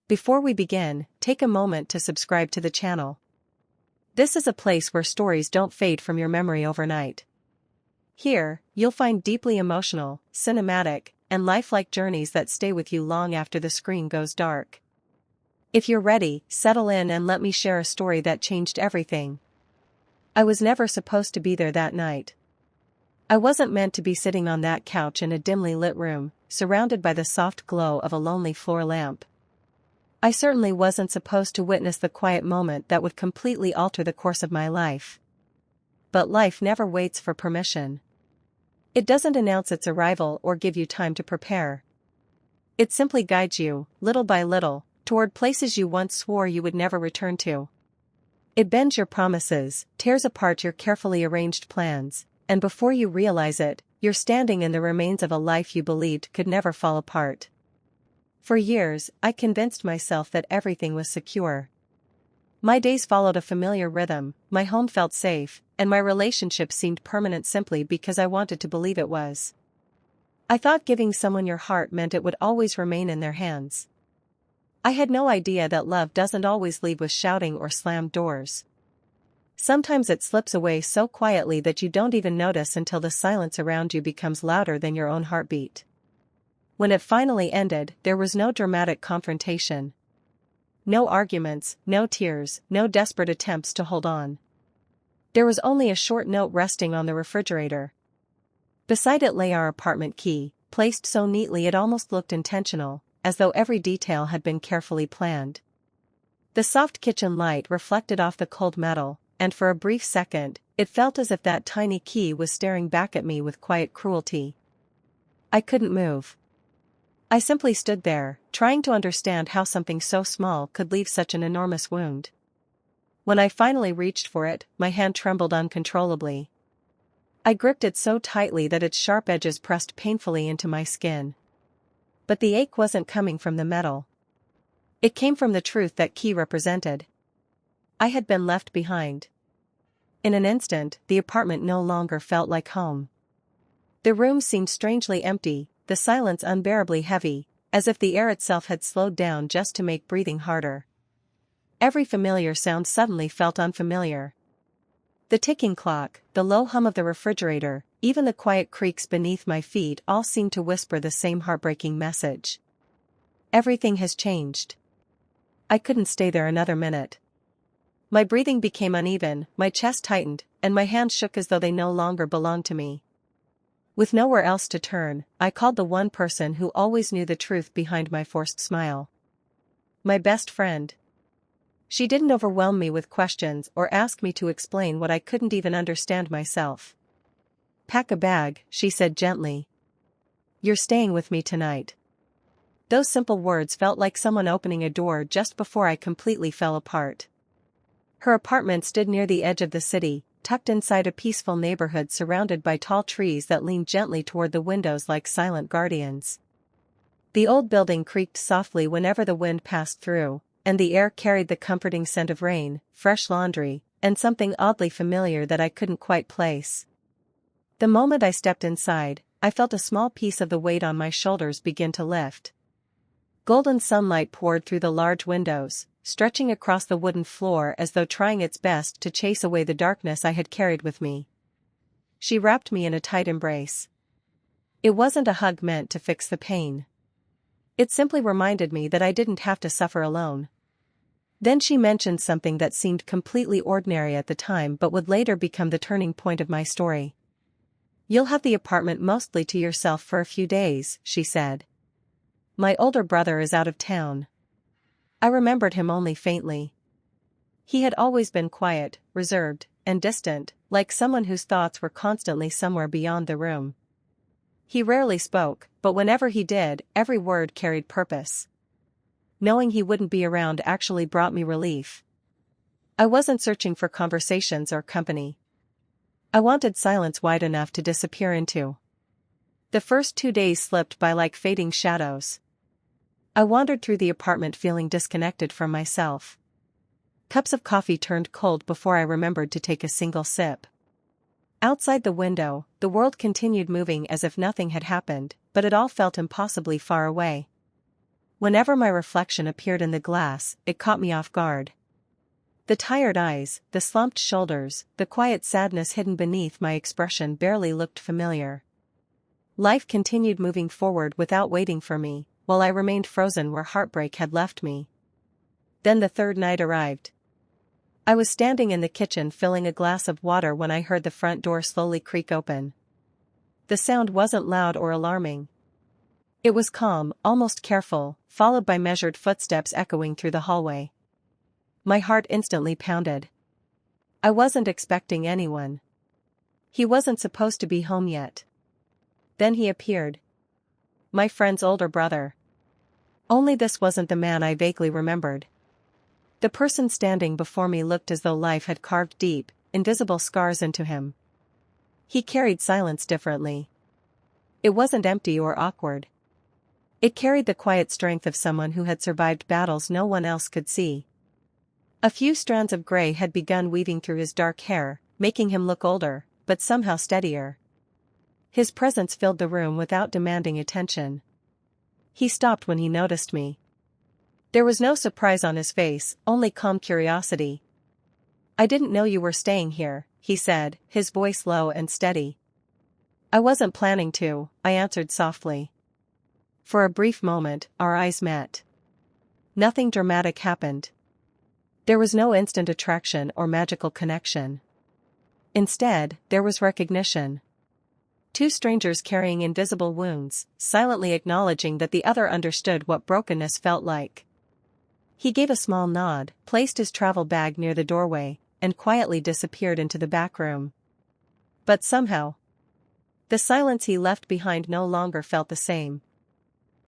Before we begin, take a moment to subscribe to the channel. This is a place where stories don't fade from your memory overnight. Here, you'll find deeply emotional, cinematic, and lifelike journeys that stay with you long after the screen goes dark. If you're ready, settle in and let me share a story that changed everything. I was never supposed to be there that night. I wasn't meant to be sitting on that couch in a dimly lit room, surrounded by the soft glow of a lonely floor lamp. I certainly wasn't supposed to witness the quiet moment that would completely alter the course of my life. But life never waits for permission. It doesn't announce its arrival or give you time to prepare. It simply guides you, little by little, toward places you once swore you would never return to. It bends your promises, tears apart your carefully arranged plans, and before you realize it, you're standing in the remains of a life you believed could never fall apart. For years, I convinced myself that everything was secure. My days followed a familiar rhythm, my home felt safe, and my relationship seemed permanent simply because I wanted to believe it was. I thought giving someone your heart meant it would always remain in their hands. I had no idea that love doesn't always leave with shouting or slammed doors. Sometimes it slips away so quietly that you don't even notice until the silence around you becomes louder than your own heartbeat. When it finally ended, there was no dramatic confrontation. No arguments, no tears, no desperate attempts to hold on. There was only a short note resting on the refrigerator. Beside it lay our apartment key, placed so neatly it almost looked intentional, as though every detail had been carefully planned. The soft kitchen light reflected off the cold metal, and for a brief second, it felt as if that tiny key was staring back at me with quiet cruelty. I couldn't move. I simply stood there, trying to understand how something so small could leave such an enormous wound. When I finally reached for it, my hand trembled uncontrollably. I gripped it so tightly that its sharp edges pressed painfully into my skin. But the ache wasn't coming from the metal. It came from the truth that key represented. I had been left behind. In an instant, the apartment no longer felt like home. The room seemed strangely empty, the silence unbearably heavy, as if the air itself had slowed down just to make breathing harder. Every familiar sound suddenly felt unfamiliar. The ticking clock, the low hum of the refrigerator, even the quiet creaks beneath my feet all seemed to whisper the same heartbreaking message. Everything has changed. I couldn't stay there another minute. My breathing became uneven, my chest tightened, and my hands shook as though they no longer belonged to me. With nowhere else to turn, I called the one person who always knew the truth behind my forced smile. My best friend. She didn't overwhelm me with questions or ask me to explain what I couldn't even understand myself. "Pack a bag," she said gently. "You're staying with me tonight." Those simple words felt like someone opening a door just before I completely fell apart. Her apartment stood near the edge of the city, tucked inside a peaceful neighborhood surrounded by tall trees that leaned gently toward the windows like silent guardians. The old building creaked softly whenever the wind passed through, and the air carried the comforting scent of rain, fresh laundry, and something oddly familiar that I couldn't quite place. The moment I stepped inside, I felt a small piece of the weight on my shoulders begin to lift. Golden sunlight poured through the large windows, stretching across the wooden floor as though trying its best to chase away the darkness I had carried with me. She wrapped me in a tight embrace. It wasn't a hug meant to fix the pain. It simply reminded me that I didn't have to suffer alone. Then she mentioned something that seemed completely ordinary at the time but would later become the turning point of my story. "You'll have the apartment mostly to yourself for a few days," she said. "My older brother is out of town." I remembered him only faintly. He had always been quiet, reserved, and distant, like someone whose thoughts were constantly somewhere beyond the room. He rarely spoke, but whenever he did, every word carried purpose. Knowing he wouldn't be around actually brought me relief. I wasn't searching for conversations or company. I wanted silence wide enough to disappear into. The first 2 days slipped by like fading shadows. I wandered through the apartment feeling disconnected from myself. Cups of coffee turned cold before I remembered to take a single sip. Outside the window, the world continued moving as if nothing had happened, but it all felt impossibly far away. Whenever my reflection appeared in the glass, it caught me off guard. The tired eyes, the slumped shoulders, the quiet sadness hidden beneath my expression barely looked familiar. Life continued moving forward without waiting for me, while I remained frozen where heartbreak had left me. Then the third night arrived. I was standing in the kitchen filling a glass of water when I heard the front door slowly creak open. The sound wasn't loud or alarming. It was calm, almost careful, followed by measured footsteps echoing through the hallway. My heart instantly pounded. I wasn't expecting anyone. He wasn't supposed to be home yet. Then he appeared. My friend's older brother. Only this wasn't the man I vaguely remembered. The person standing before me looked as though life had carved deep, invisible scars into him. He carried silence differently. It wasn't empty or awkward. It carried the quiet strength of someone who had survived battles no one else could see. A few strands of gray had begun weaving through his dark hair, making him look older, but somehow steadier. His presence filled the room without demanding attention. He stopped when he noticed me. There was no surprise on his face, only calm curiosity. "I didn't know you were staying here," he said, his voice low and steady. "I wasn't planning to," I answered softly. For a brief moment, our eyes met. Nothing dramatic happened. There was no instant attraction or magical connection. Instead, there was recognition. Two strangers carrying invisible wounds, silently acknowledging that the other understood what brokenness felt like. He gave a small nod, placed his travel bag near the doorway, and quietly disappeared into the back room. But somehow, the silence he left behind no longer felt the same.